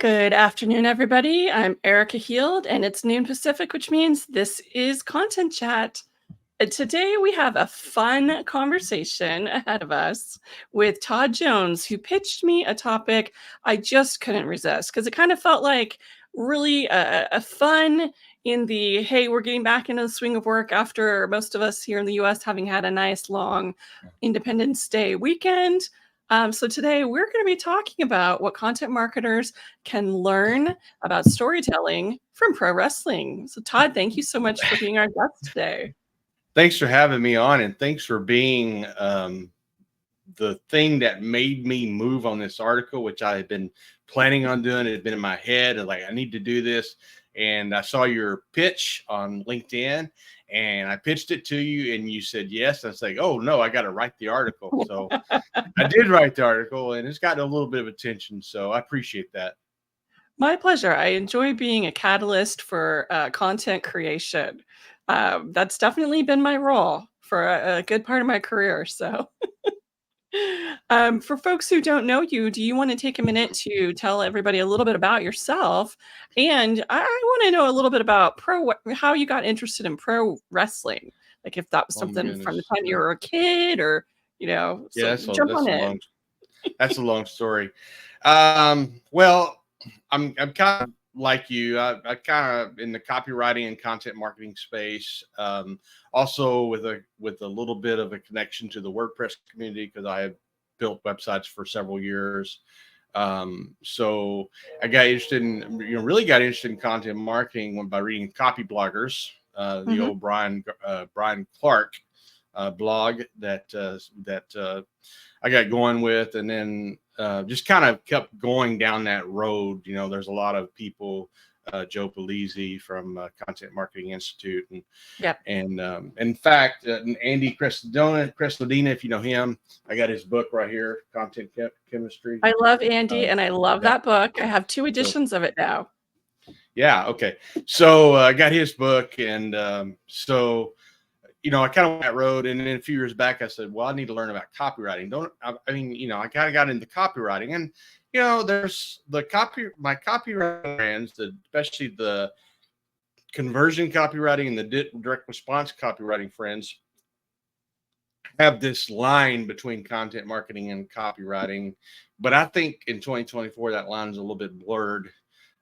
Good afternoon, everybody. I'm Erika Heald, and it's noon Pacific, which means this is Content Chat. And today we have a fun conversation ahead of us with Todd Jones, who pitched me a topic I just couldn't resist because it kind of felt like really a fun in the, hey, we're getting back into the swing of work after most of us here in the US having had a nice long Independence Day weekend. So today we're going to be talking about what content marketers can learn about storytelling from pro wrestling. So Todd, thank you so much for being our guest today. Thanks for having me on, and thanks for being the thing that made me move on this article, which I had been planning on doing. It had been in my head, and like, I need to do this. And I saw your pitch on LinkedIn, and I pitched it to you, and you said yes. I was like, oh no, I got to write the article. So I did write the article, and it's gotten a little bit of attention. So I appreciate that. My pleasure. I enjoy being a catalyst for content creation. That's definitely been my role for a good part of my career. So, for folks who don't know you, do you want to take a minute to tell everybody a little bit about yourself? And I want to know a little bit about how you got interested in pro wrestling. Like if that was Oh my something from the goodness. time you were a kid, or Yeah, so jump on in. that's a long story. Well, I'm kind of like you. I kind of in the copywriting and content marketing space. Also with a little bit of a connection to the WordPress community because I have built websites for several years. So I got interested in, really got interested in content marketing by reading copy bloggers, the old Brian Clark blog that I got going with, and then just kind of kept going down that road. There's a lot of people, Joe Polizzi from Content Marketing Institute, and in fact, Andy Crestodina, if you know him, I got his book right here, Content Chemistry. I love Andy, and I love that book. I have 2 editions of it now. Yeah. Okay. So I got his book, and so I kind of went that road. And then a few years back, I said, well, I need to learn about copywriting. I kind of got into copywriting, and, there's my copywriting friends, especially the conversion copywriting and the direct response copywriting friends have this line between content marketing and copywriting. But I think in 2024, that line is a little bit blurred.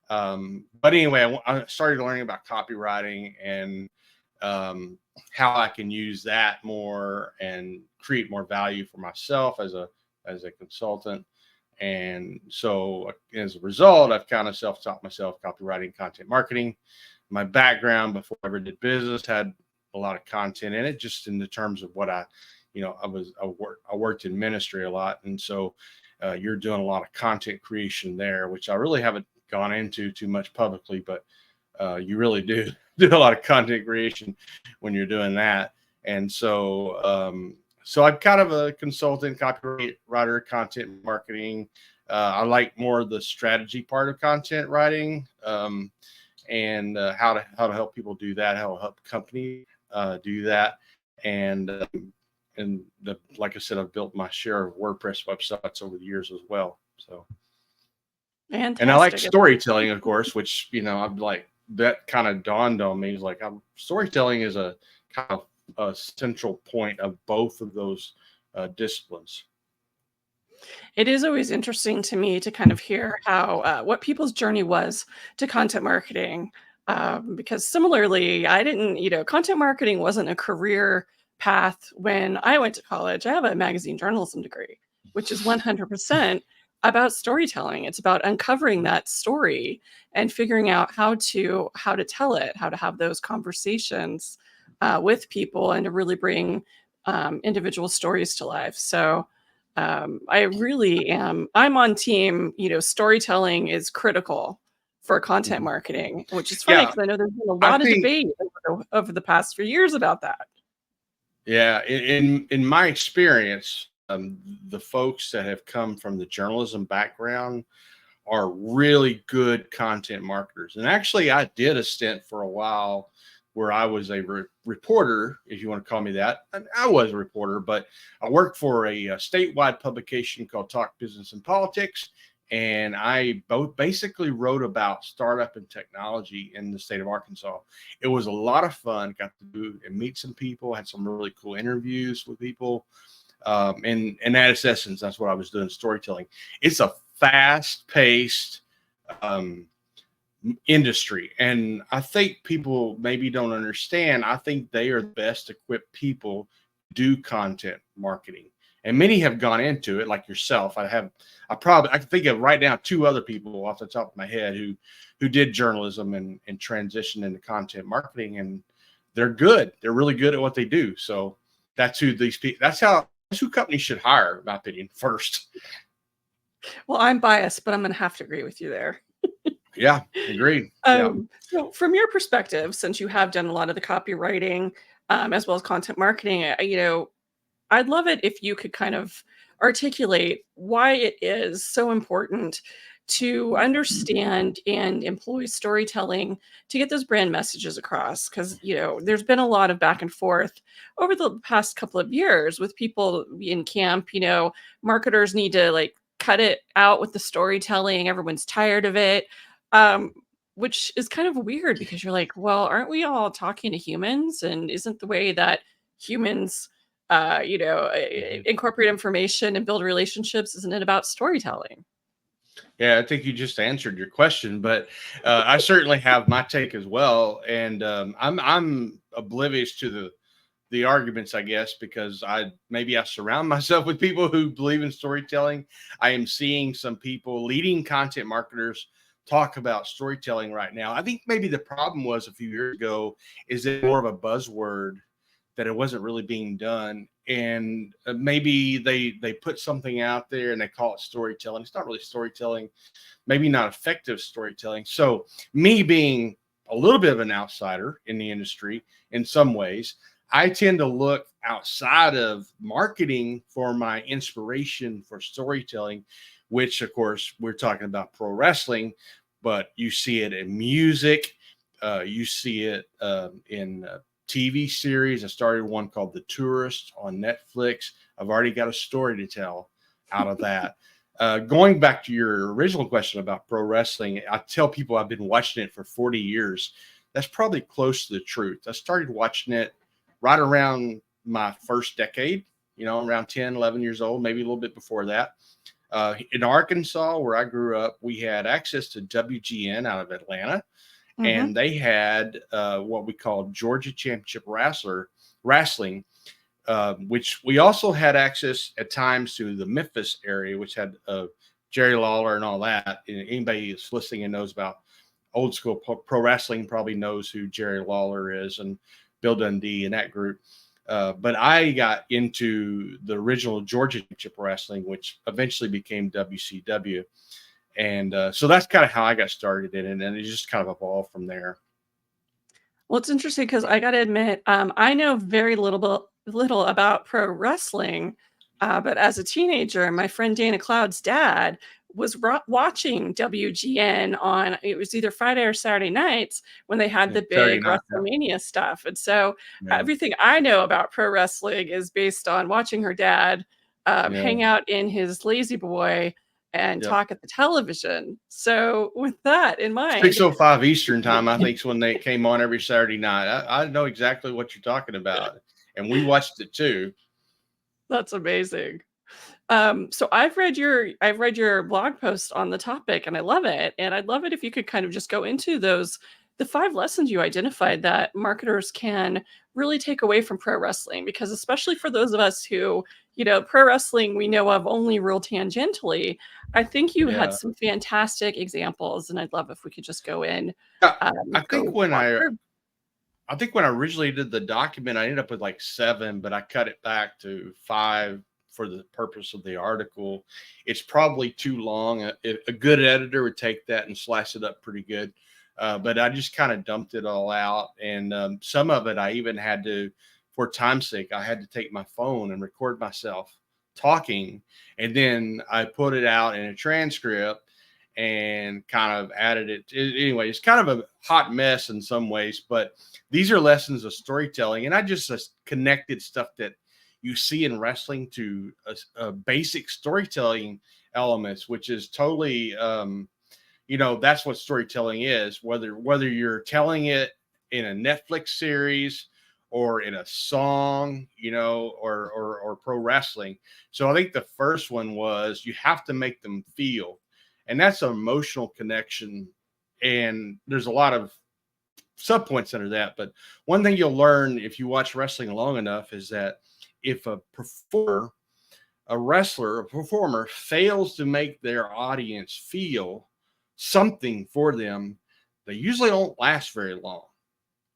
But anyway, I started learning about copywriting and how I can use that more and create more value for myself as a consultant. And so as a result, I've kind of self-taught myself copywriting, content marketing. My background before I ever did business had a lot of content in it, just in the terms of what I worked in ministry a lot. And so you're doing a lot of content creation there, which I really haven't gone into too much publicly, but you really do a lot of content creation when you're doing that. And so I'm kind of a consultant, copywriter, content marketing. I like more of the strategy part of content writing, and how to help people do that, how to help companies do that. And like I said, I've built my share of WordPress websites over the years as well. So, Fantastic. And I like storytelling, of course, which I'm like, that kind of dawned on me. Is like, storytelling is a kind of a central point of both of those disciplines. It is always interesting to me to kind of hear how what people's journey was to content marketing, because similarly, I didn't, content marketing wasn't a career path when I went to college. I have a magazine journalism degree, which is 100% about storytelling. It's about uncovering that story and figuring out how to tell it, how to have those conversations with people, and to really bring individual stories to life. So I really am. I'm on team, storytelling is critical for content marketing, which is funny because I know there's been a lot of debate over the past few years about that. Yeah. In my experience, the folks that have come from the journalism background are really good content marketers. And actually, I did a stint for a while where I was a reporter, if you want to call me that. And I was a reporter, but I worked for a statewide publication called Talk Business and Politics. and I both basically wrote about startup and technology in the state of Arkansas. It was a lot of fun. Got to do and meet some people, had some really cool interviews with people. And at its essence, that's what I was doing, storytelling. It's a fast paced um, industry. And I think people maybe don't understand. I think they are the best equipped people to do content marketing. And many have gone into it, like yourself. I can think of right now 2 other people off the top of my head who did journalism and transitioned into content marketing, and they're good. They're really good at what they do. So that's who these people. That's who companies should hire, in my opinion, first. Well, I'm biased, but I'm going to have to agree with you there. Yeah, agreed. Yeah. So from your perspective, since you have done a lot of the copywriting, as well as content marketing, I'd love it if you could kind of articulate why it is so important to understand and employ storytelling to get those brand messages across. Because, there's been a lot of back and forth over the past couple of years with people in camp, marketers need to like cut it out with the storytelling. Everyone's tired of it. Um, which is kind of weird because you're like, well, aren't we all talking to humans? And isn't the way that humans Mhm. incorporate information and build relationships, isn't it about storytelling? Yeah, I think you just answered your question, but I certainly have my take as well, and I'm oblivious to the arguments, I guess, because I surround myself with people who believe in storytelling. I am seeing some people, leading content marketers, talk about storytelling right now. I think maybe the problem was a few years ago is it more of a buzzword, that it wasn't really being done, and maybe they put something out there and they call it storytelling. It's not really storytelling, maybe not effective storytelling. So me being a little bit of an outsider in the industry in some ways, I tend to look outside of marketing for my inspiration for storytelling, which of course we're talking about pro wrestling, but you see it in music, you see it in TV series. I started one called The Tourist on Netflix. I've already got a story to tell out of that. Going back to your original question about pro wrestling, I tell people I've been watching it for 40 years. That's probably close to the truth. I started watching it right around my first decade, around 10, 11 years old, maybe a little bit before that. In Arkansas, where I grew up, we had access to WGN out of Atlanta, Hmm. and they had what we called Georgia Championship Wrestling, which we also had access at times to the Memphis area, which had Jerry Lawler and all that. And anybody that's listening and knows about old school pro wrestling probably knows who Jerry Lawler is, and Bill Dundee and that group. But I got into the original Georgia Championship Wrestling, which eventually became WCW. And so that's kind of how I got started in it. And it just kind of evolved from there. Well, it's interesting because I got to admit, I know very little about pro wrestling, but as a teenager, my friend Dana Cloud's dad was watching WGN on, it was either Friday or Saturday nights when they had Yeah, the Saturday big night. Yeah. WrestleMania stuff. And so Yeah. everything I know about pro wrestling is based on watching her dad Yeah. hang out in his lazy boy and Yep. talk at the television. So with that in mind, 6:05 Eastern time, I think, is when they came on every Saturday night. I know exactly what you're talking about, and we watched it too. that's amazing. So I've read your blog post on the topic and I love it. And I'd love it if you could kind of just go into the 5 lessons you identified that marketers can really take away from pro wrestling, because especially for those of us who, pro wrestling we know of only real tangentially, I think you had Yeah, some fantastic examples and I'd love if we could just go in, I, I think go when walk I through. I think when I originally did the document, I ended up with like 7, but I cut it back to 5 for the purpose of the article. It's probably too long. A good editor would take that and slice it up pretty good. But I just kind of dumped it all out. And some of it I even had to, for time's sake, I had to take my phone and record myself talking. And then I put it out in a transcript and kind of added it. Anyway, it's kind of a hot mess in some ways, but these are lessons of storytelling. And I just connected stuff that you see in wrestling to a basic storytelling elements, which is totally, that's what storytelling is. Whether you're telling it in a Netflix series or in a song, or pro wrestling. So I think the first one was you have to make them feel, and that's an emotional connection. And there's a lot of sub points under that. But one thing you'll learn if you watch wrestling long enough is that if a performer fails to make their audience feel something for them, they usually don't last very long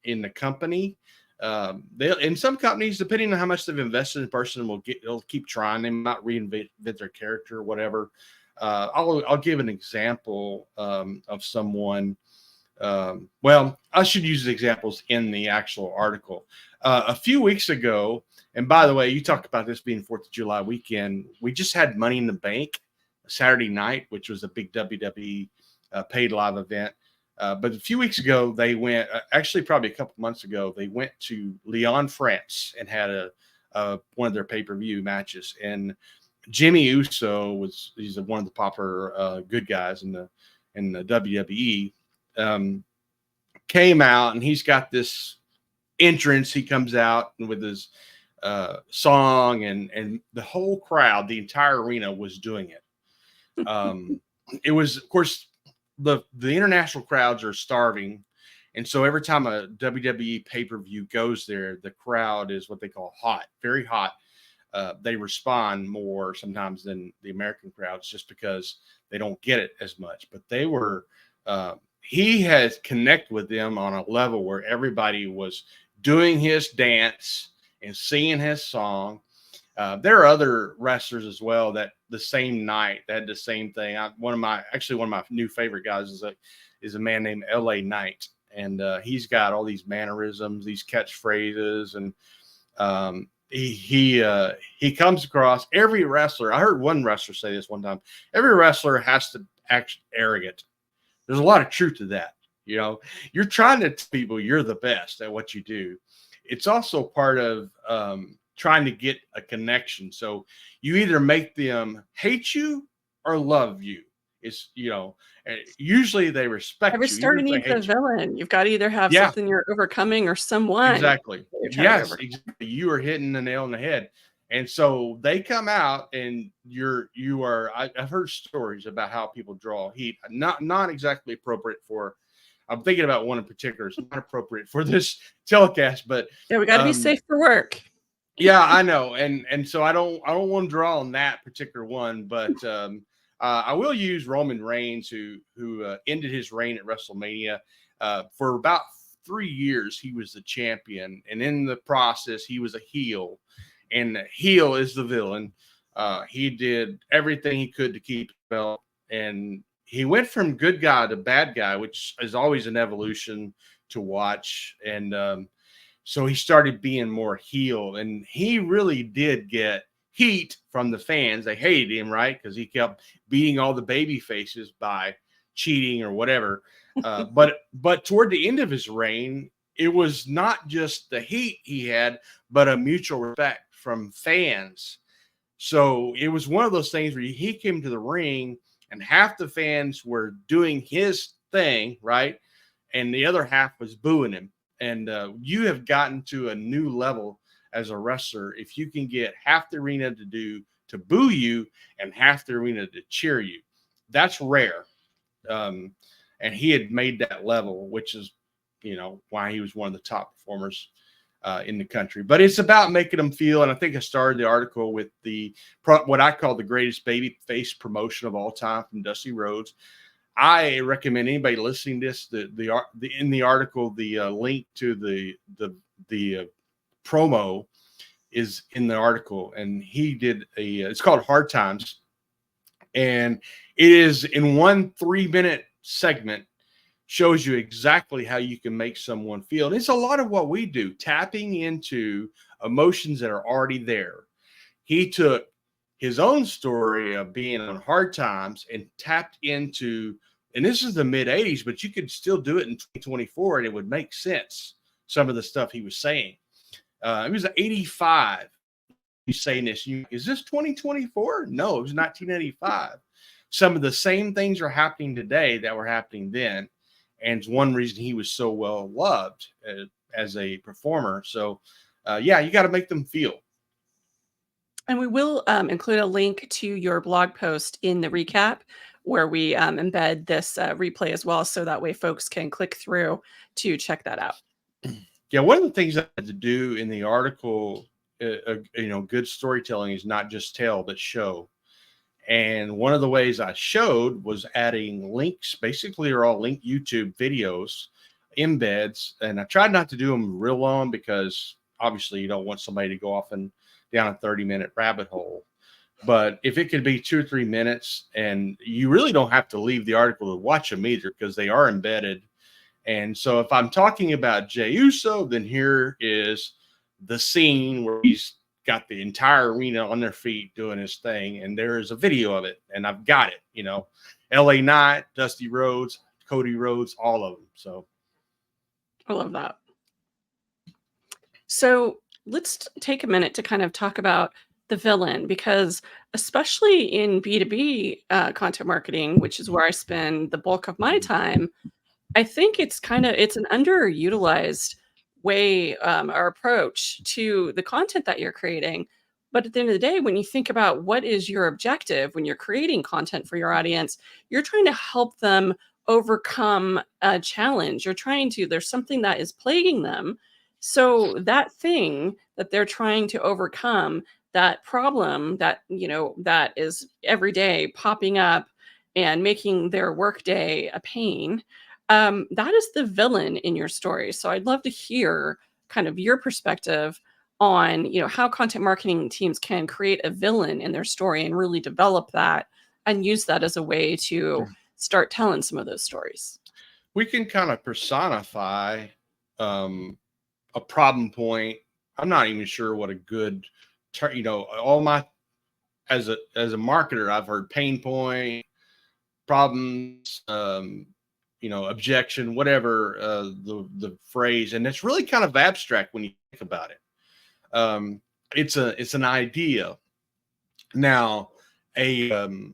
in the company. They in some companies, depending on how much they've invested in the person, they'll keep trying. They might reinvent their character or whatever. I'll give an example of someone. Well, I should use the examples in the actual article. A few weeks ago, and by the way, you talked about this being 4th of July weekend. We just had Money in the Bank Saturday night, which was a big WWE paid live event. But a few weeks ago, they went, actually probably a couple months ago, they went to Lyon, France and had one of their pay-per-view matches. And Jimmy Uso he's one of the popular good guys in the WWE. Came out, and he's got this entrance. He comes out with his song, and the whole crowd, the entire arena was doing it. It was, of course, the international crowds are starving, and so every time a WWE pay-per-view goes there, the crowd is what they call hot, very hot. They respond more sometimes than the American crowds, just because they don't get it as much. But they were he has connected with them on a level where everybody was doing his dance and singing his song. There are other wrestlers as well that the same night that had the same thing. One of my new favorite guys is a man named LA Knight, and he's got all these mannerisms, these catchphrases, and he comes across every wrestler. I heard one wrestler say this one time: every wrestler has to act arrogant. There's a lot of truth to that. You're trying to tell people you're the best at what you do. It's also part of trying to get a connection. So you either make them hate you or love you. It's, usually they respect Every you, even story if they needs a hate you. villain. You've got to either have Yeah, something you're overcoming or someone exactly. that you're trying to Yes, overcome. exactly. You are hitting the nail on the head. And so they come out, and I've heard stories about how people draw heat, not exactly appropriate for, I'm thinking about one in particular. It's not appropriate for this telecast, but Yeah, we got to be safe for work. yeah, I know. And so I don't want to draw on that particular one, but I will use Roman Reigns, who ended his reign at WrestleMania. For about 3 years, he was the champion, and in the process, he was a heel, and the heel is the villain. He did everything he could to keep the belt, and he went from good guy to bad guy, which is always an evolution to watch. And so he started being more heel, and he really did get heat from the fans. They hated him, right? Because he kept beating all the baby faces by cheating or whatever. But toward the end of his reign, it was not just the heat he had, but a mutual respect from fans. So it was one of those things where he came to the ring, and half the fans were doing his thing, right? And the other half was booing him. And you have gotten to a new level as a wrestler if you can get half the arena to boo you and half the arena to cheer you. That's rare. And he had made that level, which is, why he was one of the top performers in the country. But it's about making them feel. And I think I started the article with what I call the greatest baby face promotion of all time from Dusty Rhodes. I recommend anybody listening to this, in the article, the link to the promo is in the article, and he did it's called Hard Times, and it is in one 3-minute segment, shows you exactly how you can make someone feel. And it's a lot of what we do, tapping into emotions that are already there. He took his own story of being on hard times and tapped into, and this is the mid 80s, but you could still do it in 2024 and it would make sense. Some of the stuff he was saying. It was 85. He's saying this. Is this 2024? No, it was 1985. some of the same things are happening today that were happening then. And it's one reason he was so well loved as a performer. So, yeah, you got to make them feel. And we will include a link to your blog post in the recap where we embed this replay as well. So that way folks can click through to check that out. Yeah, one of the things I had to do in the article, good storytelling is not just tell, but show. And one of the ways I showed was adding links. Basically, they're all linked YouTube videos, embeds, and I tried not to do them real long because obviously you don't want somebody to go off and down a 30-minute rabbit hole. But if it could be 2 or 3 minutes, and you really don't have to leave the article to watch them either because they are embedded. And so if I'm talking about Jey Uso, then here is the scene where he's got the entire arena on their feet doing his thing. And there is a video of it. And I've got it, LA Knight, Dusty Rhodes, Cody Rhodes, all of them. So I love that. So let's take a minute to kind of talk about the villain, because especially in B2B content marketing, which is where I spend the bulk of my time, I think it's an underutilized way or approach to the content that you're creating. But at the end of the day, when you think about what is your objective when you're creating content for your audience, you're trying to help them overcome a challenge. There's something that is plaguing them. So that thing that they're trying to overcome, that problem that is every day popping up and making their workday a pain, that is the villain in your story. So I'd love to hear kind of your perspective on, how content marketing teams can create a villain in their story and really develop that and use that as a way to start telling some of those stories. we can kind of personify a problem point. I'm not even sure what a good all my as a marketer, I've heard pain point, problems, objection, whatever the phrase, and it's really kind of abstract when you think about it. It's an idea. Now, business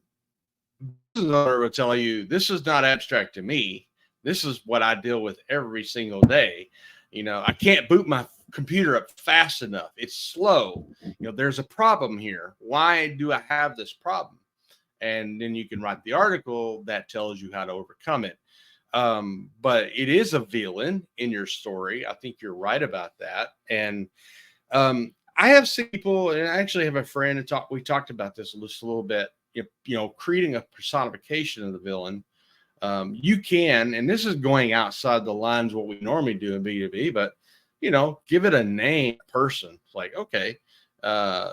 owner will tell you this is not abstract to me. This is what I deal with every single day. I can't boot my computer up fast enough. It's slow. There's a problem here. Why do I have this problem? And then you can write the article that tells you how to overcome it. But it is a villain in your story. I think you're right about that. And I have seen people, and I actually have a friend and we talked about this just a little bit, creating a personification of the villain. You can, and this is going outside the lines of what we normally do in B2B, but give it a name, person. It's like, okay,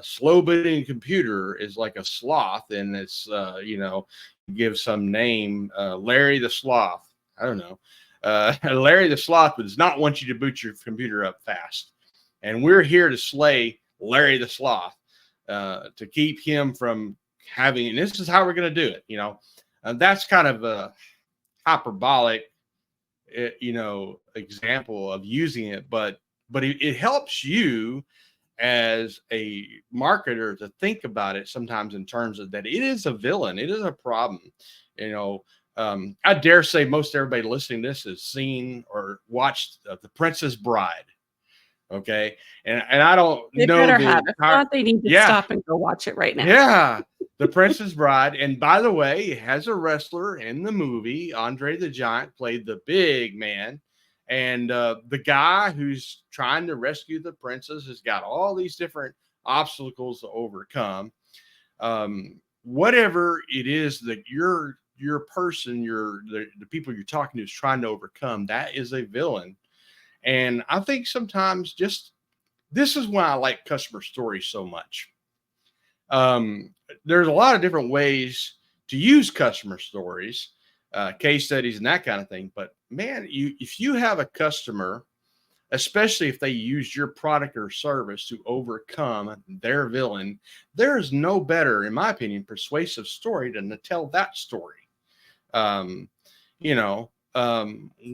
slow booting computer is like a sloth, and it's give some name, Larry the Sloth. I don't know. Larry the Sloth does not want you to boot your computer up fast, and we're here to slay Larry the Sloth, to keep him from having. And this is how we're going to do it. That's kind of a hyperbolic example of using it, but it helps you as a marketer to think about it sometimes in terms of that it is a villain, it is a problem. I dare say most everybody listening to this has seen or watched The Princess Bride. Okay, and I don't They know better the have. If entire, not, they need to yeah, stop and go watch it right now. yeah, The Princess Bride. And by the way, it has a wrestler in the movie. Andre the Giant played the big man. And the guy who's trying to rescue the princess has got all these different obstacles to overcome. Whatever it is that your person, the people you're talking to is trying to overcome, that is a villain. And I think sometimes this is why I like customer stories so much. There's a lot of different ways to use customer stories, case studies and that kind of thing. But man, if you have a customer, especially if they use your product or service to overcome their villain, there is no better, in my opinion, persuasive story than to tell that story.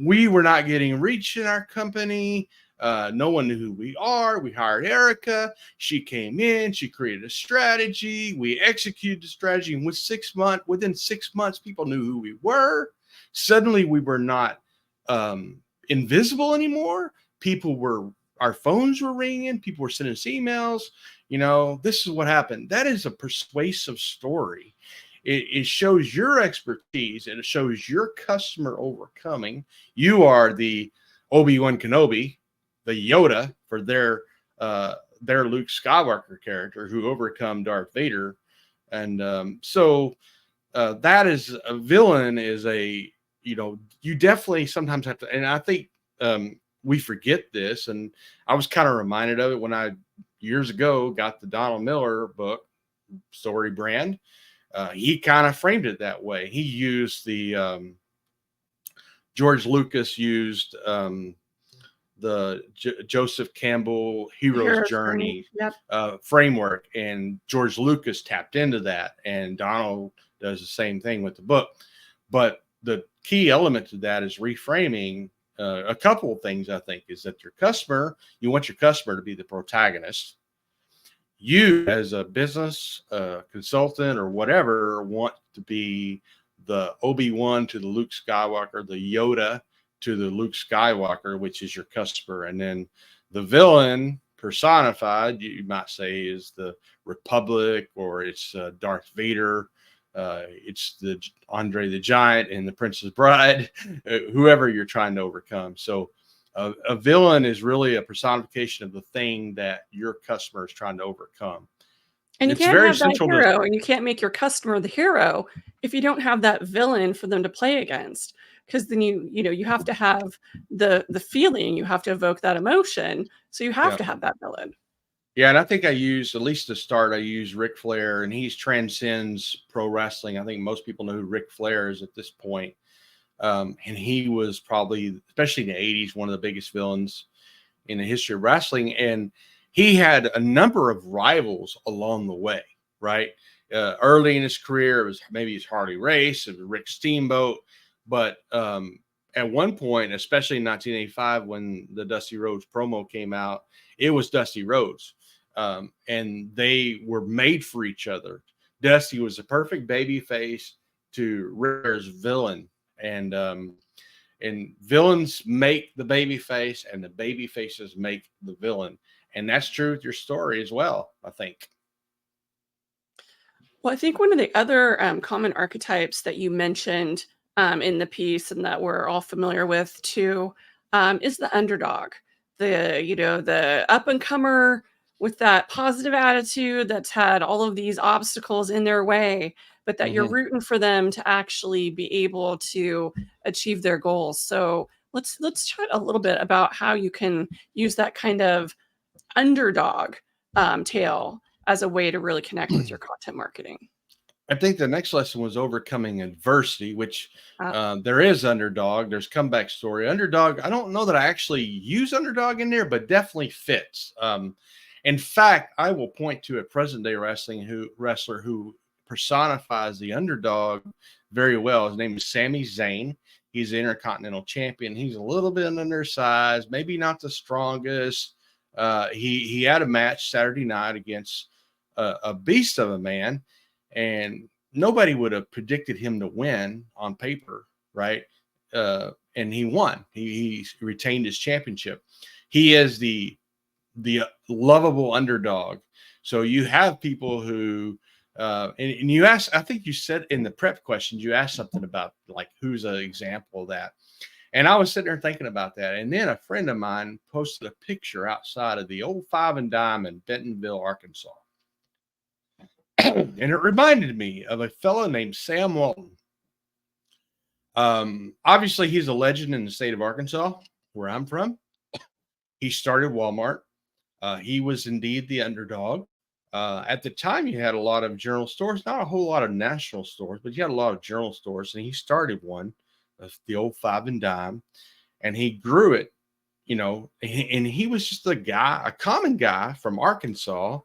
We were not getting reach in our company. No one knew who we are. We hired Erika. She came in. She created a strategy. We executed the strategy, and within 6 months, people knew who we were. Suddenly, we were not invisible anymore. Our phones were ringing. People were sending us emails. This is what happened. That is a persuasive story. It shows your expertise, and it shows your customer overcoming. You are the Obi-Wan Kenobi, the Yoda for their Luke Skywalker character who overcome Darth Vader. And that is a villain is you definitely sometimes have to, and I think we forget this. And I was kind of reminded of it when I years ago got the Donald Miller book, Story Brand. He kind of framed it that way. He used George Lucas used Joseph Campbell Hero's Hero's Journey. Journey Yep. framework, and George Lucas tapped into that, and Donald does the same thing with the book. But the key element to that is reframing. A couple of things, I think, is that you want your customer to be the protagonist. You, as a business consultant or whatever, want to be the Obi-Wan to the Luke Skywalker, the Yoda to the Luke Skywalker, which is your customer. And then the villain personified, you might say, is the Republic, or it's Darth Vader. It's the Andre the Giant and the Princess Bride, whoever you're trying to overcome. So a villain is really a personification of the thing that your customer is trying to overcome. And you It's can't very have that central to, hero, and you can't make your customer the hero if you don't have that villain for them to play against. Because then you have to have the feeling, you have to evoke that emotion. So you have yeah. to have that villain. Yeah, and I think at least to start, I use Ric Flair, and he transcends pro wrestling. I think most people know who Ric Flair is at this point. And he was probably, especially in the 80s, one of the biggest villains in the history of wrestling. And he had a number of rivals along the way, right? Early in his career, it was maybe his Harley Race, it was Rick Steamboat. But at one point, especially in 1985, when the Dusty Rhodes promo came out, it was Dusty Rhodes. And they were made for each other. Dusty was a perfect baby face to Rick's villain. And villains make the baby face, and the baby faces make the villain. And that's true with your story as well, I think. Well, I think one of the other common archetypes that you mentioned in the piece, and that we're all familiar with too, is the underdog. The up and comer with that positive attitude that's had all of these obstacles in their way, but that you're Mm-hmm. rooting for them to actually be able to achieve their goals. So let's chat a little bit about how you can use that kind of underdog tale as a way to really connect with your content marketing. I think the next lesson was overcoming adversity, which Uh, there is underdog. There's comeback story. Underdog, I don't know that I actually use underdog in there, but definitely fits. In fact, I will point to a present day wrestler who personifies the underdog very well. His name is Sami Zayn. He's the Intercontinental Champion. He's a little bit undersized, maybe not the strongest. He had a match Saturday night against a beast of a man, and nobody would have predicted him to win on paper, right? And he won. He retained his championship. He is the lovable underdog. So you have people who and you asked, I think you said in the prep questions, you asked something about like who's an example of that. And I was sitting there thinking about that. And then a friend of mine posted a picture outside of the old Five and Dime in Bentonville, Arkansas. And it reminded me of a fellow named Sam Walton. Obviously, he's a legend in the state of Arkansas, where I'm from. He started Walmart. He was indeed the underdog. At the time, you had a lot of general stores, not a whole lot of national stores, but you had a lot of general stores, and he started one, the old Five and Dime, and he grew it, and he was just a common guy from Arkansas.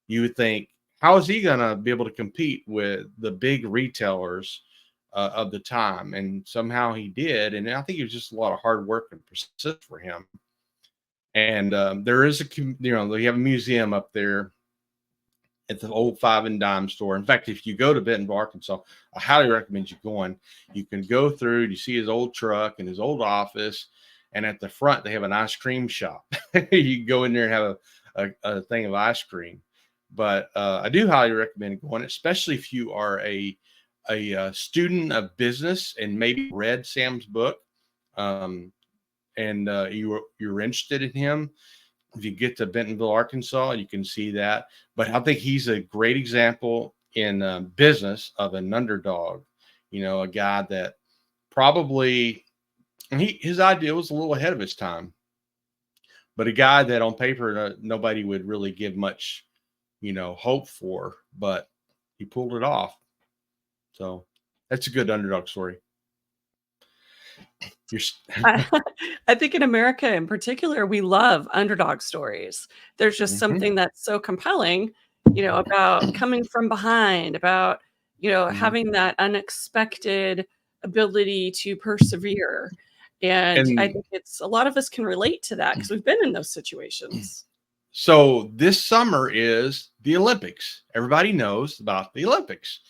You would think, how is he going to be able to compete with the big retailers of the time? And somehow he did. And I think it was just a lot of hard work and persistence for him. And there is they have a museum up there at the old Five and Dime store. In fact, if you go to Bentonville, Arkansas, I highly recommend you going. You can go through, you see his old truck and his old office, and at the front they have an ice cream shop. You can go in there and have a thing of ice cream. But I do highly recommend going, especially if you are a student of business and maybe read Sam's book, and you're interested in him. If you get to Bentonville, Arkansas, you can see that. But I think he's a great example in business of an underdog. A guy that probably his idea was a little ahead of his time, but a guy that on paper nobody would really give much, hope for, but he pulled it off. So that's a good underdog story. I think in America in particular, we love underdog stories. There's just something that's so compelling, about coming from behind, about, having that unexpected ability to persevere. And I And think it's a lot of us can relate to that because we've been in those situations. so this summer is the Olympics. Everybody knows about the Olympics.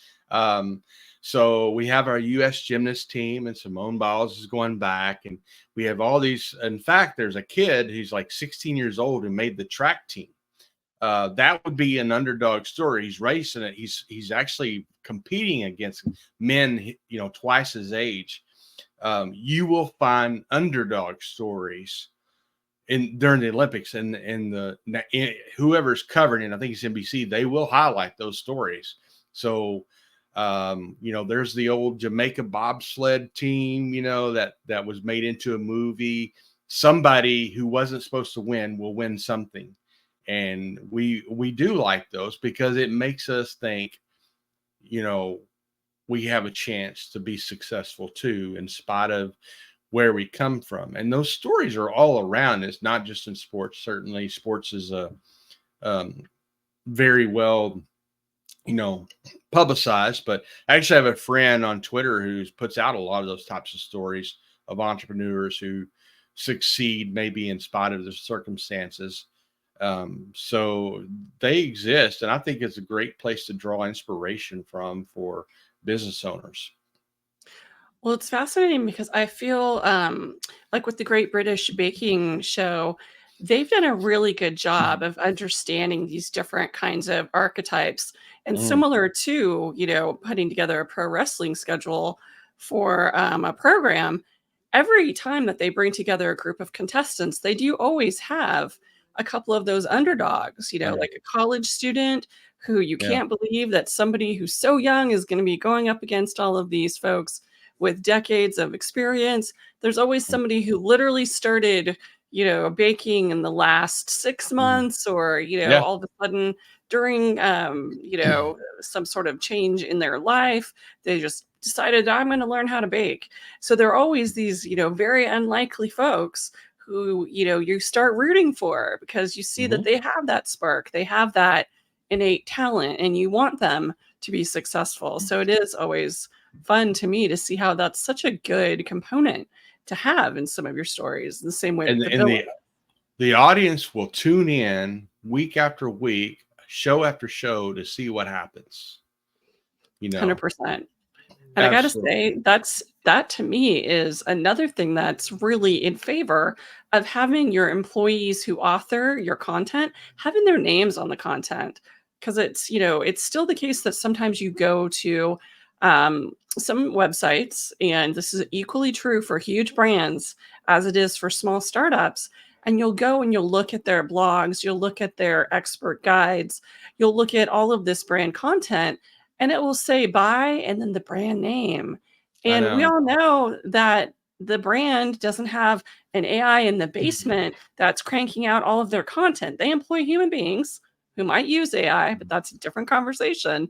So we have our U.S. gymnast team, and Simone Biles is going back, and we have all these. In fact, there's a kid who's like 16 years old who made the track team. That would be an underdog story. He's racing it. He's actually competing against men, twice his age. You will find underdog stories during the Olympics, and whoever's covering it, I think it's NBC, they will highlight those stories. So there's the old Jamaica bobsled team, that was made into a movie. Somebody who wasn't supposed to win will win something. And we do like those because it makes us think, we have a chance to be successful too, in spite of where we come from. And those stories are all around us, not just in sports. Certainly sports is a very well, publicized, but I actually have a friend on Twitter who puts out a lot of those types of stories of entrepreneurs who succeed maybe in spite of the circumstances. So they exist, and I think it's a great place to draw inspiration from for business owners. Well, it's fascinating because I feel like with the Great British Baking Show, they've done a really good job of understanding these different kinds of archetypes. And Mm, similar to, putting together a pro wrestling schedule for a program, every time that they bring together a group of contestants, they do always have a couple of those underdogs, yeah, like a college student who you yeah, can't believe that somebody who's so young is going to be going up against all of these folks with decades of experience. There's always mm, somebody who literally started, baking in the last 6 mm, months or, yeah, all of a sudden during, some sort of change in their life, they just decided I'm going to learn how to bake. So there are always these, very unlikely folks who, you start rooting for because you see that mhm. they have that spark, they have that innate talent, and you want them to be successful. So it is always fun to me to see how that's such a good component to have in some of your stories, the same way with and the and villain. the audience will tune in week after week, show after show to see what happens. You know, 100%. And I gotta absolutely. say, that to me is another thing that's really in favor of having your employees who author your content, having their names on the content. Because it's still the case that sometimes you go to some websites, and this is equally true for huge brands as it is for small startups. And you'll go and you'll look at their blogs, you'll look at their expert guides, you'll look at all of this brand content, and it will say buy and then the brand name. I And we know. all know that the brand doesn't have an AI in the basement that's cranking out all of their content. They employ human beings who might use AI, but that's a different conversation.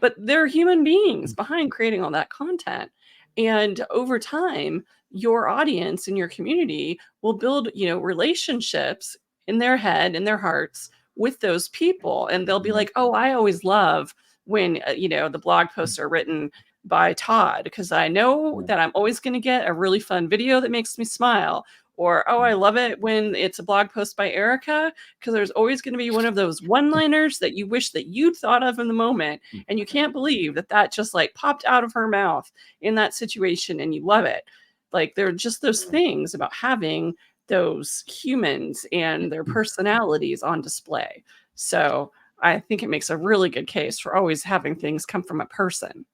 But they're human beings behind creating all that content. And over time, your audience and your community will build, relationships in their head, in their hearts with those people. And they'll be like, oh, I always love when the blog posts are written by Todd because I know that I'm always going to get a really fun video that makes me smile, Or, oh, I love it when it's a blog post by Erika, because there's always going to be one of those one-liners that you wish that you'd thought of in the moment. And you can't believe that that just like popped out of her mouth in that situation and you love it. Like there are just those things about having those humans and their personalities on display. So I think it makes a really good case for always having things come from a person.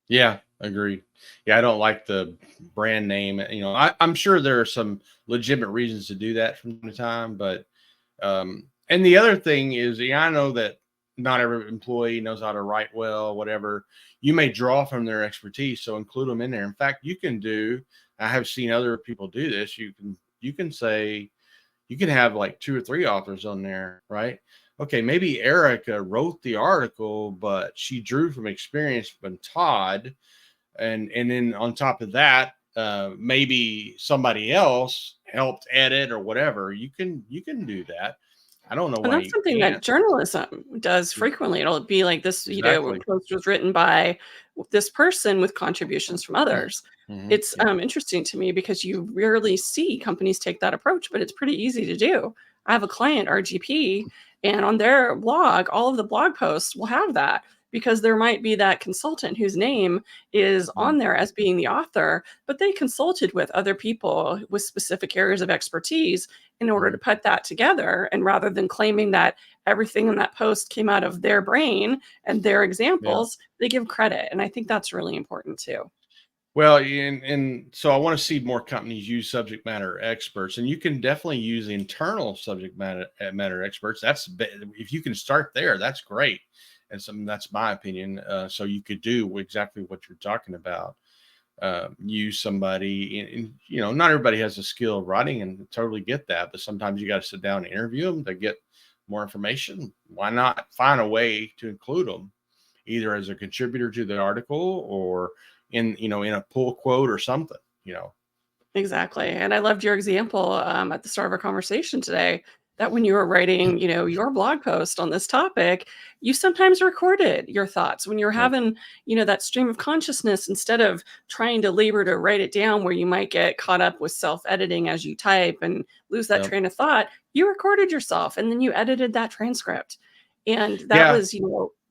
Yeah, agreed. Yeah, I don't like the brand name. I'm sure there are some legitimate reasons to do that from time to time, but and the other thing is, yeah, I know that not every employee knows how to write well, whatever. You may draw from their expertise, so include them in there. In fact, you can do. I have seen other people do this. You can say you can have like 2 or 3 authors on there, right? Okay, maybe Erica wrote the article, but she drew from experience from Todd, and then on top of that, maybe somebody else helped edit or whatever. You can do that. I don't know And why that's you something that can't. journalism does frequently. It'll be like this, Exactly. post was written by this person with contributions from others. It's Yeah. interesting to me because you rarely see companies take that approach, but it's pretty easy to do. I have a client, RGP, and on their blog, all of the blog posts will have that because there might be that consultant whose name is Mhm. on there as being the author, but they consulted with other people with specific areas of expertise in order to Mhm. put that together. And rather than claiming that everything in that post came out of their brain and their Yeah. examples, they give credit. And I think that's really important too. Well, and so I want to see more companies use subject matter experts, and you can definitely use internal subject matter experts. If you can start there, that's great. And something that's my opinion. So you could do exactly what you're talking about. Use somebody, and not everybody has a skill of writing, and totally get that. But sometimes you got to sit down and interview them to get more information. Why not find a way to include them, either as a contributor to the article or in a pull quote or something. Exactly. And I loved your example at the start of our conversation today that when you were writing, your blog post on this topic, you sometimes recorded your thoughts when you're Yep. having, that stream of consciousness instead of trying to labor to write it down where you might get caught up with self editing as you type and lose that Yep. train of thought. You recorded yourself and then you edited that transcript. And that Yeah. was,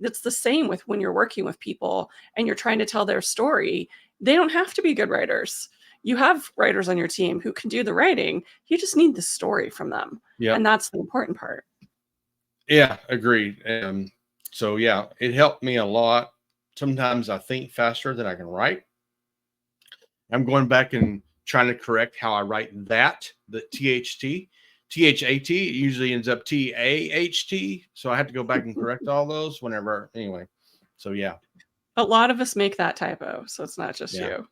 it's the same with when you're working with people and you're trying to tell their story. They don't have to be good writers. You have writers on your team who can do the writing. You just need the story from them. And Yep. that's the important part. Yeah. Agreed. So yeah, it helped me a lot. Sometimes I think faster than I can write. I'm going back and trying to correct how I write the THT. It usually ends up TAHT. So I have to go back and correct all those whenever. Anyway. So yeah. A lot of us make that typo, so it's not just Yeah. you.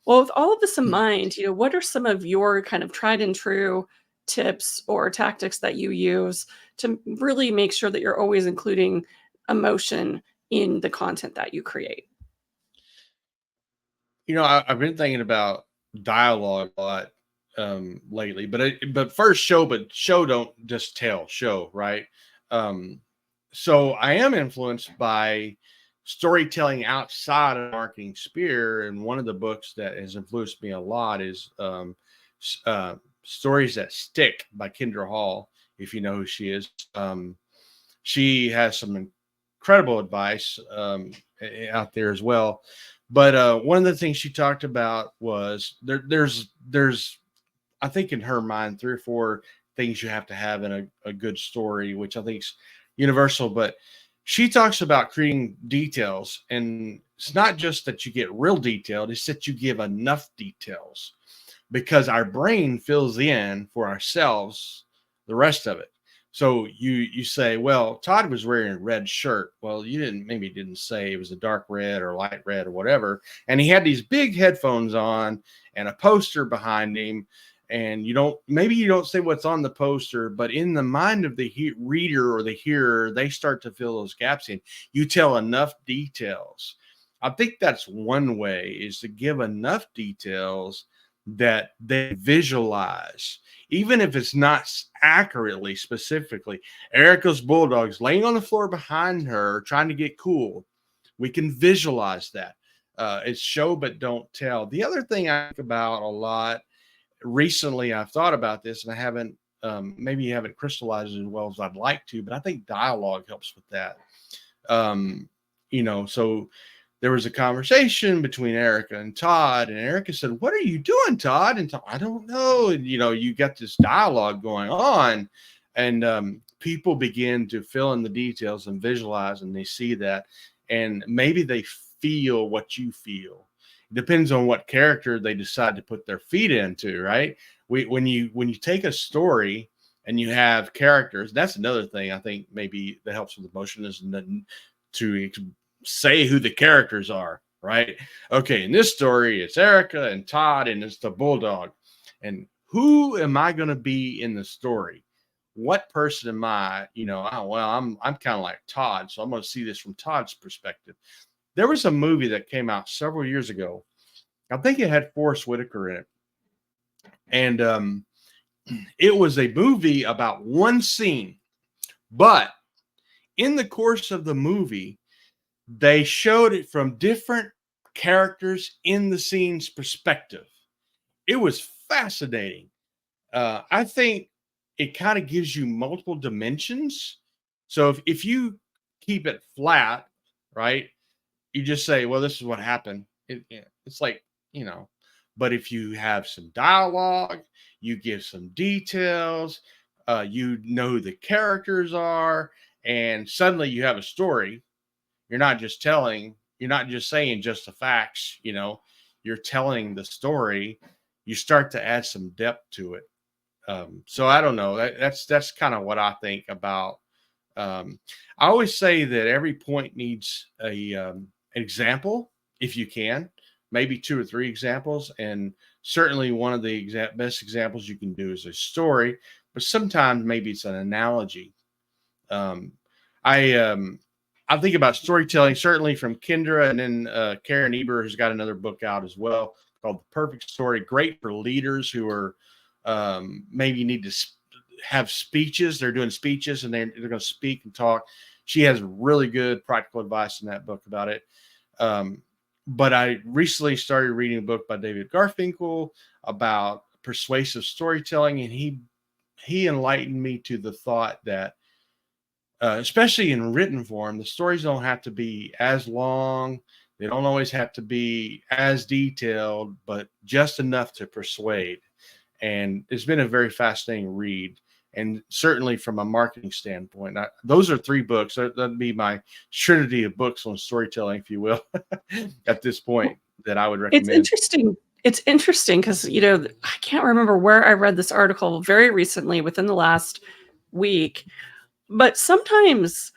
Well, with all of this in mind, what are some of your kind of tried and true tips or tactics that you use to really make sure that you're always including emotion in the content that you create? I've been thinking about dialogue a lot lately, but first show don't just tell, show, right? Um, so I am influenced by storytelling outside of marketing sphere, and one of the books that has influenced me a lot is Stories That Stick by Kendra Hall. If you know who she is, she has some incredible advice out there as well. But one of the things she talked about was there's I think in her mind 3 or 4 things you have to have in a good story, which I think is universal. But she talks about creating details, and it's not just that you get real detailed; it's that you give enough details, because our brain fills in for ourselves the rest of it. So you say, well, Todd was wearing a red shirt. Well, you didn't say it was a dark red or light red or whatever. And he had these big headphones on and a poster behind him. And you don't say what's on the poster, but in the mind of the reader or the hearer, they start to fill those gaps in. You tell enough details. I think that's one way, is to give enough details that they visualize, even if it's not accurately, specifically. Erica's bulldogs laying on the floor behind her, trying to get cool. We can visualize that. It's show but don't tell. The other thing I think about a lot, recently I've thought about this, and I haven't maybe haven't crystallized it as well as I'd like to, but I think dialogue helps with that. Um, so there was a conversation between Erika and Todd, and Erika said, "What are you doing, Todd?" And Todd, "I don't know." And you get this dialogue going on, and people begin to fill in the details and visualize, and they see that, and maybe they feel what you feel. It depends on what character they decide to put their feet into, right? When you take a story and you have characters, that's another thing I think maybe that helps with emotion is to say who the characters are, right? Okay, in this story, it's Erika and Todd, and it's the bulldog. And who am I going to be in the story? What person am I? Oh, well, I'm kind of like Todd, so I'm going to see this from Todd's perspective. There was a movie that came out several years ago. I think it had Forrest Whitaker in it, and it was a movie about one scene, but in the course of the movie, they showed it from different characters in the scene's perspective. It was fascinating. I think it kind of gives you multiple dimensions. So if you keep it flat, right, you just say, well, this is what happened. It's like, you know, but if you have some dialogue, you give some details, you know who the characters are, and suddenly you have a story. You're not just saying just the facts, you're telling the story. You start to add some depth to it. So I don't know. That's kind of what I think about. I always say that every point needs an example, if you can, maybe two or three examples, and certainly one of the best examples you can do is a story. But sometimes maybe it's an analogy. Um, I I think about storytelling certainly from Kendra, and then Karen Eber has got another book out as well called The Perfect Story. Great for leaders who are maybe need to have speeches. They're doing speeches and they're going to speak and talk. She has really good practical advice in that book about it. But I recently started reading a book by David Garfinkel about persuasive storytelling, and he enlightened me to the thought that especially in written form, the stories don't have to be as long. They don't always have to be as detailed, but just enough to persuade. And it's been a very fascinating read. And certainly from a marketing standpoint, those are three books. That'd be my trinity of books on storytelling, if you will, at this point that I would It's recommend. interesting. It's interesting because, I can't remember where I read this article very recently within the last week, but sometimes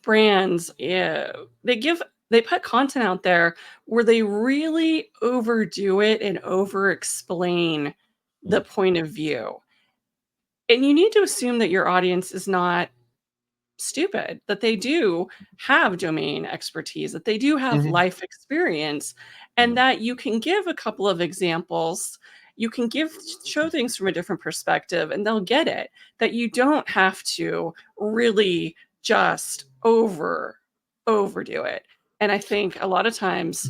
brands, they put content out there where they really overdo it and over explain the Mm. point of view. And you need to assume that your audience is not stupid, that they do have domain expertise, that they do have Mhm. life experience, and Mhm. that you can give a couple of examples. You can show things from a different perspective and they'll get it. That you don't have to really just overdo it. And I think a lot of times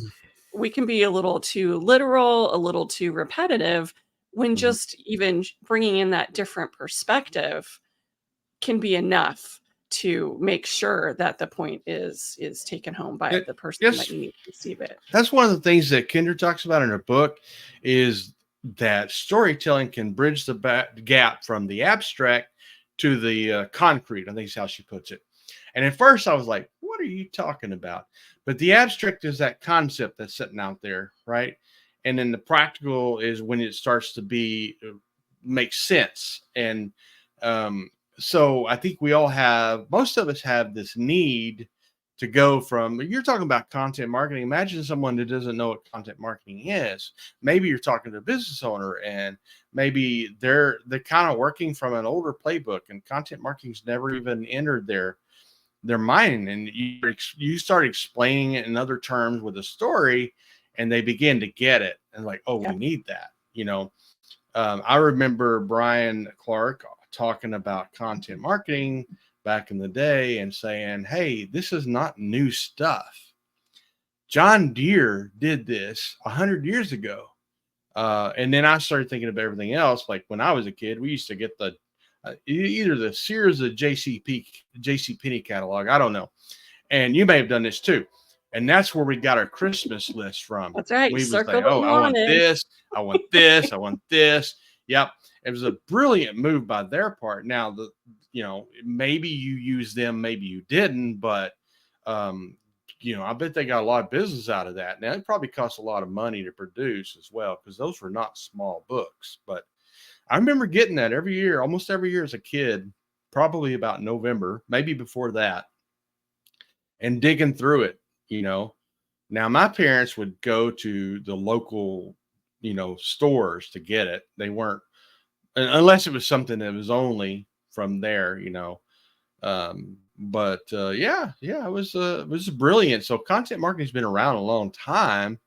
we can be a little too literal, a little too repetitive when Mhm. just even bringing in that different perspective can be enough to make sure that the point is taken home by It, the person that yes, you need to receive it. that's one of the things that Kinder talks about in her book is that storytelling can bridge the gap from the abstract to the concrete. I think is how she puts it. And at first I was like, what are you talking about? But the abstract is that concept that's sitting out there, right? And then the practical is when it starts to be make sense. And um, so I think most of us have this need to go from, you're talking about content marketing. Imagine someone that doesn't know what content marketing is. Maybe you're talking to a business owner and maybe they're kind of working from an older playbook, and content marketing's never even entered their mind, and you start explaining it in other terms with a story, and they begin to get it and like, oh, we Yeah. need that. I remember Brian Clark talking about content marketing back in the day and saying, hey, this is not new stuff. John Deere did this 100 years ago. And then I started thinking of everything else. Like when I was a kid, we used to get the either the Sears or JC Penney catalog. I don't know. And you may have done this too. And that's where we got our Christmas list from. That's right. You We was circle like, what oh, you I want wanted. this, I want this, I want this. Yep. It was a brilliant move by their part. Now maybe you used them, maybe you didn't, but um, I bet they got a lot of business out of that. Now it probably costs a lot of money to produce as well, because those were not small books. But I remember getting that every year, almost every year as a kid, probably about November, maybe before that, and digging through it, you know. Now my parents would go to the local, stores to get it. They weren't, unless it was something that was only from there. But yeah, it was brilliant. So content marketing's been around a long time.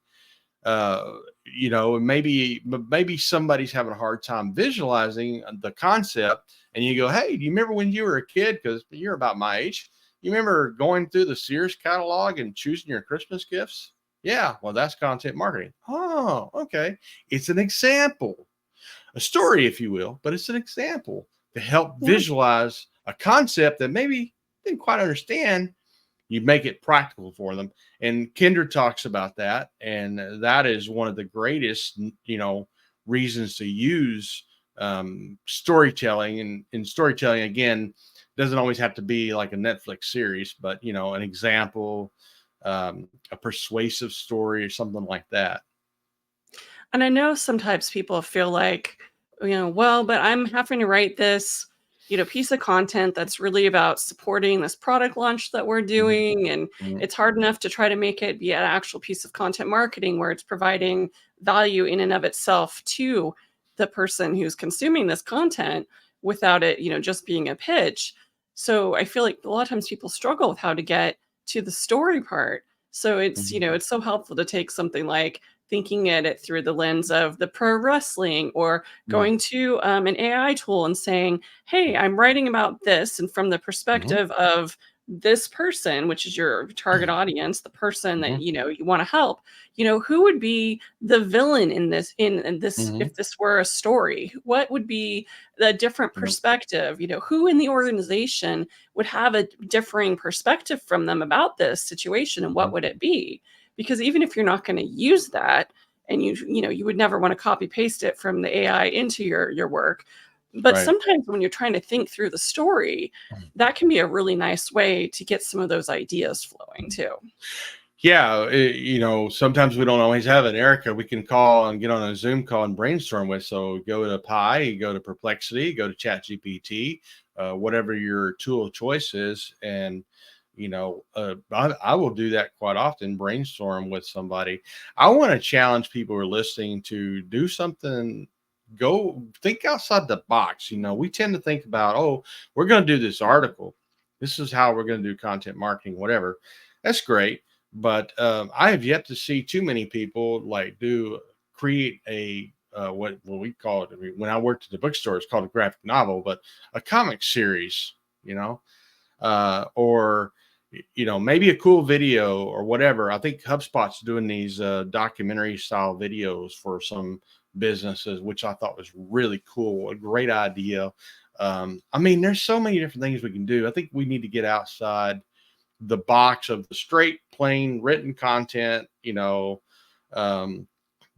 Maybe somebody's having a hard time visualizing the concept, and you go, hey, do you remember when you were a kid? Because you're about my age. You remember going through the Sears catalog and choosing your Christmas gifts? Yeah, well, that's content marketing. Oh, okay. It's an example, a story, if you will, but it's an example to help Yeah. visualize a concept that maybe didn't quite understand. You make it practical for them. And Kendra talks about that. And that is one of the greatest, reasons to use storytelling. And storytelling, again, doesn't always have to be like a Netflix series, but, an example, a persuasive story or something like that. And I know sometimes people feel like, well, but I'm having to write this, piece of content that's really about supporting this product launch that we're Mhm, doing. And mhm, it's hard enough to try to make it be an actual piece of content marketing where it's providing value in and of itself to the person who's consuming this content without it, just being a pitch. So I feel like a lot of times people struggle with how to get to the story part. So it's, mhm, it's so helpful to take something like thinking at it through the lens of the pro wrestling, or mhm, going to an AI tool and saying, hey, I'm writing about this. And from the mhm, perspective of this person, which is your target audience, the person that mhm, you want to help, who would be the villain in this, mhm, if this were a story? What would be the different mhm, perspective? Who in the organization would have a differing perspective from them about this situation, and what mhm. would it be? Because even if you're not going to use that, and you would never want to copy paste it from the AI into your work, but Right. sometimes when you're trying to think through the story, that can be a really nice way to get some of those ideas flowing too. Yeah, sometimes we don't always have an Erica we can call and get on a Zoom call and brainstorm with. So go to Pi, go to Perplexity, go to Chat GPT, whatever your tool of choice is. And, I will do that quite often, brainstorm with somebody. I want to challenge people who are listening to do something, go think outside the box. We tend to think about, oh, we're going to do this article. This is how we're going to do content marketing, whatever. That's great, but I have yet to see too many people like create a what we call it. I mean, when I worked at the bookstore, it's called a graphic novel, but a comic series, or maybe a cool video or whatever. I think HubSpot's doing these documentary style videos for some businesses, which I thought was really cool. A great idea. I mean, there's so many different things we can do. I think we need to get outside the box of the straight, plain written content, um,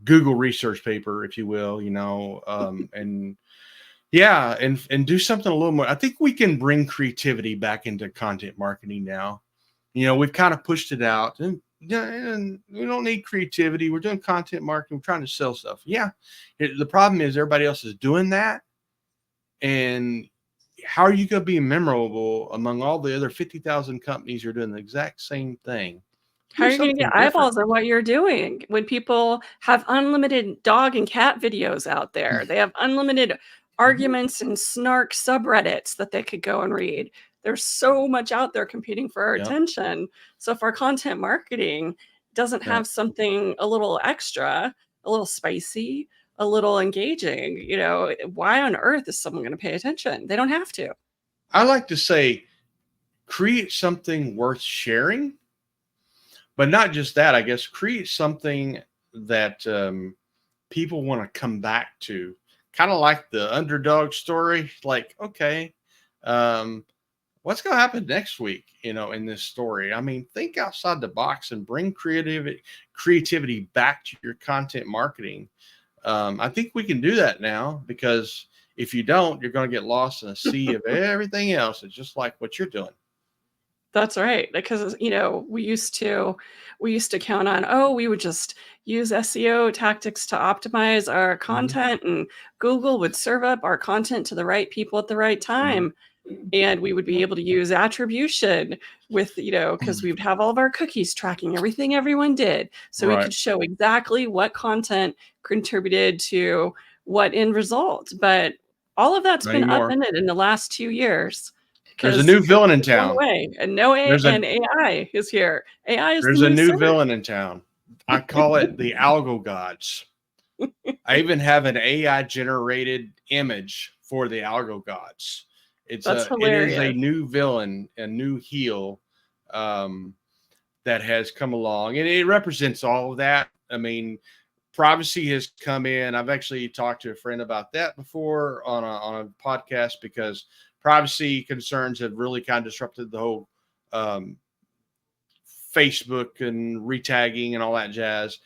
Google research paper, if you will, and yeah, and do something a little more. I think we can bring creativity back into content marketing now. We've kind of pushed it out, and yeah, and we don't need creativity. We're doing content marketing. We're trying to sell stuff. Yeah, the problem is everybody else is doing that, and how are you going to be memorable among all the other 50,000 companies who are doing the exact same thing? How Do are you gonna something get different. eyeballs on what you're doing when people have unlimited dog and cat videos out there? They have unlimited Mhm. arguments and snark subreddits that they could go and read. There's so much out there competing for our Yep. attention. So if our content marketing doesn't Yeah. have something a little extra, a little spicy, a little engaging, why on earth is someone gonna pay attention? They don't have to. I like to say create something worth sharing, but not just that. I guess create something that people want to come back to, kind of like the underdog story. Like, okay, um, what's going to happen next week? In this story. I mean, think outside the box and bring creativity back to your content marketing. I think we can do that now, because if you don't, you're going to get lost in a sea of everything else. It's just like what you're doing. That's right, because, we used to count on, "Oh, we would just use SEO tactics to optimize our Hmm. content, and Google would serve up our content to the right people at the right Hmm. time." And we would be able to use attribution with, because we would have all of our cookies tracking everything everyone did. So we Right. could show exactly what content contributed to what end result. But all of that's Not been anymore. upended in the last 2 years There's a because new villain in Google's gone town. away and no There's a and AI is here. AI is the there's a new new search. villain in town. I call it the algo gods. I even have an AI generated image for the algo gods. That's It is a hilarious. new villain, a new heel, um, that has come along, and it represents all of that. I mean, privacy has come in. I've actually talked to a friend about that before on a podcast, because privacy concerns have really kind of disrupted the whole um, Facebook and retagging and all that jazz.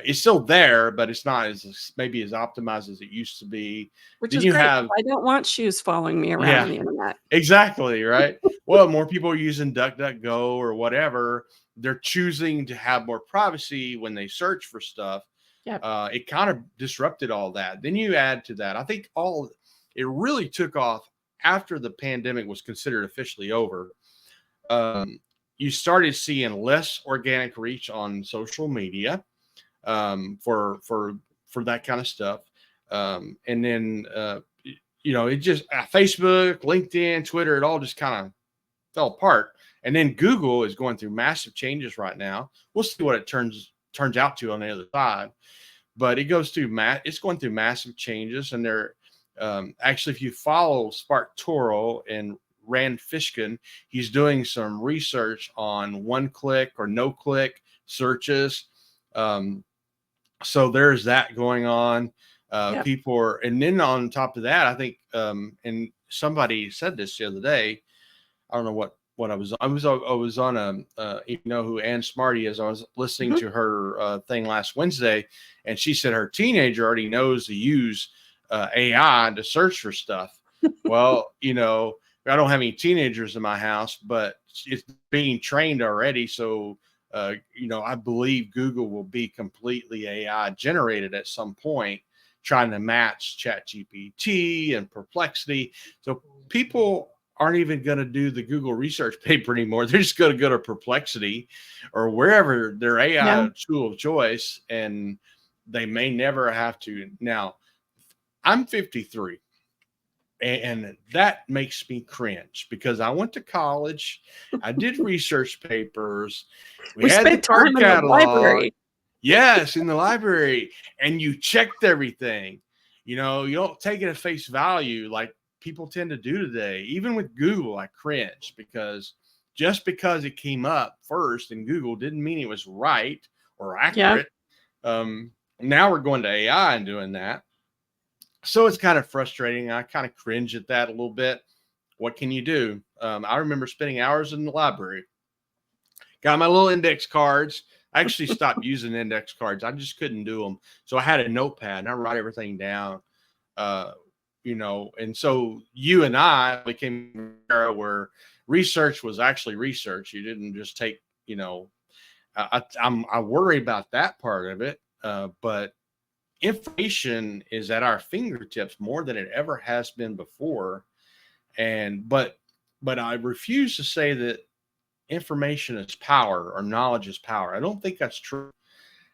It's still there, but it's not as maybe as optimized as it used to be. Which Then is you great 'cause have, I don't want shoes following me around yeah, on the internet. exactly, right. Well, more people are using DuckDuckGo or whatever. They're choosing to have more privacy when they search for stuff. Yep. It kind of disrupted all that. Then you add to that, I think it really took off after the pandemic was considered officially over. Um, you started seeing less organic reach on social media, for that kind of stuff. And then it just Facebook, LinkedIn, Twitter, it all just kind of fell apart. And then Google is going through massive changes right now. We'll see what it turns out to on the other side. But it's going through massive changes, and they're actually, if you follow Spark Toro and Rand Fishkin, he's doing some research on one click or no click searches. Um, so there's that going on. Yep. And then on top of that, I think, and somebody said this the other day. I don't know what I was on you know who Ann Smarty is. I was listening Mhm. to her thing last Wednesday, and she said her teenager already knows to use AI to search for stuff. Well, I don't have any teenagers in my house, but it's being trained already. So, I believe Google will be completely AI generated at some point, trying to match ChatGPT and Perplexity. So people aren't even going to do the Google research paper anymore. They're just going to go to Perplexity or wherever their Yeah. AI tool of choice, and they may never have to. Now, I'm 53, and that makes me cringe because I went to college, I did research papers, we We had the spent card time in the catalog. library. Yes, in the library, and you checked everything. You don't take it at face value like people tend to do today. Even with Google, I cringe because just because it came up first in Google didn't mean it was right or Yeah. accurate. Um, Now we're going to AI and doing that. So it's kind of frustrating. I kind of cringe at that a little bit. What can you do? I remember spending hours in the library. Got my little index cards. I actually stopped using index cards. I just couldn't do them. So I had a notepad and I write everything down. Uh, and so you and I became an era where research was actually research. You didn't just take, I worry about that part of it. But information is at our fingertips more than it ever has been before. But I refuse to say that information is power or knowledge is power. I don't think that's true.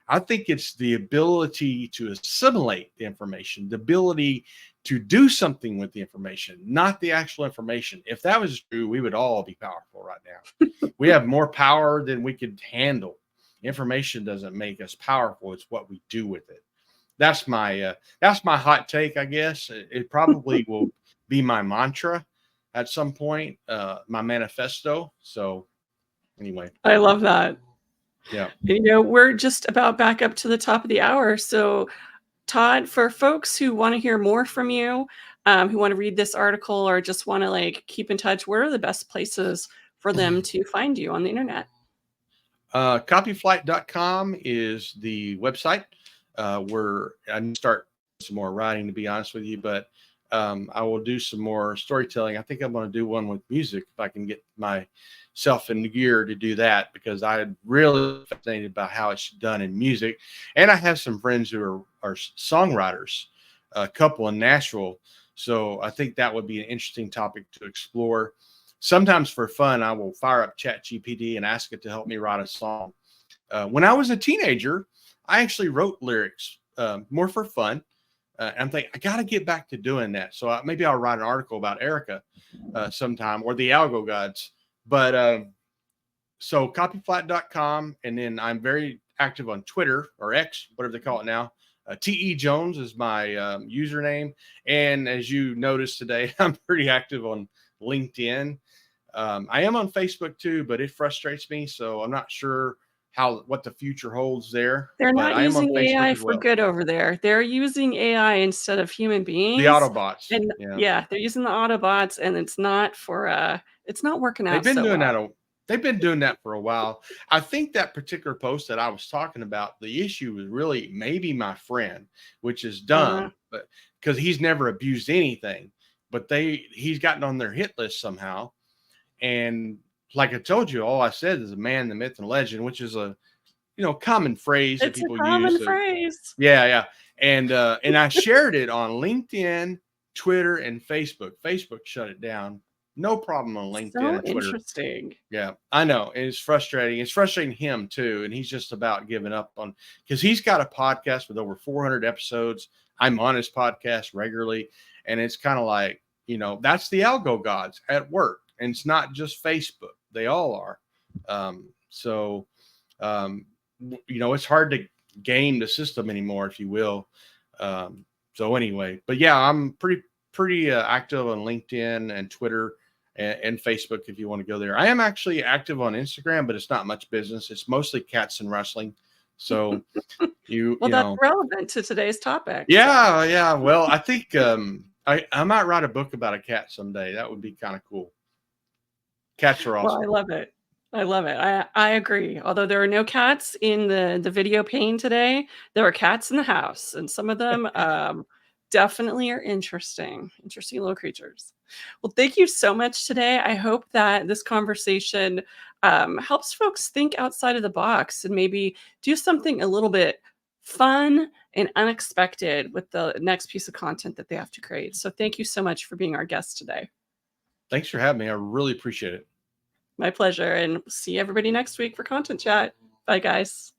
I think it's the ability to assimilate the information, the ability to do something with the information, not the actual information. If that was true, we would all be powerful right now. We have more power than we could handle. Information doesn't make us powerful, it's what we do with it. That's my hot take, I guess. It probably will be my mantra at some point, my manifesto. So anyway, I love that. yeah. We're just about back up to the top of the hour, so Todd, for folks who want to hear more from you, who want to read this article or just want to like keep in touch, where are the best places for them to find you on the internet? Copyflight.com is the website where I need to start some more writing, to be honest with you, but I will do some more storytelling. I think I'm going to do one with music if I can get myself in gear to do that, because I'm really fascinated about how it's done in music. And I have some friends who are songwriters, a couple in Nashville. So I think that would be an interesting topic to explore. Sometimes for fun, I will fire up ChatGPT and ask it to help me write a song. When I was a teenager, I actually wrote lyrics more for fun. I'm thinking I got to get back to doing that. So maybe I'll write an article about Erika sometime, or the Algo Gods. But so copyflat.com, and then I'm very active on Twitter, or X, whatever they call it now. TE Jones is my username. And as you noticed today, I'm pretty active on LinkedIn. I am on Facebook too, but it frustrates me. So I'm not sure what the future holds there, They're but not I am on using Facebook AI as for well. good over there. They're using AI instead of human The beings. Autobots. And Yeah. yeah, they're using the Autobots, and it's not working They've out been so doing well. that. They've been doing that for a while. I think that particular post that I was talking about, the issue was really maybe my friend, which is Uh, dumb, but because he's never abused anything, but he's gotten on their hit list somehow. And like I told you, all I said is a man, the myth, and legend, which is a common phrase that it's a people use. common phrase. Yeah, yeah. And I shared it on LinkedIn, Twitter, and Facebook. Facebook shut it down. No problem on LinkedIn So and Twitter. interesting. Yeah, I know. It's frustrating. It's frustrating him too. And he's just about giving up on, because he's got a podcast with over 400 episodes. I'm on his podcast regularly. And it's kind of like, that's the algo gods at work. And it's not just Facebook. They all are. So, it's hard to game the system anymore, if you will. So anyway, but yeah, I'm pretty active on LinkedIn and Twitter and Facebook if you want to go there. I am actually active on Instagram, but it's not much business. It's mostly cats and wrestling. So you Well, you that's know, relevant to today's topic. So, yeah, yeah. Well, I think I might write a book about a cat someday. That would be kind of cool. Cats are well, I awesome. love it. I love it. I agree. Although there are no cats in the video pane today, there are cats in the house, and some of them definitely are interesting little creatures. Well, thank you so much today. I hope that this conversation helps folks think outside of the box and maybe do something a little bit fun and unexpected with the next piece of content that they have to create. So, thank you so much for being our guest today. Thanks for having me. I really appreciate it. My pleasure, and see everybody next week for Content Chat. Bye, guys.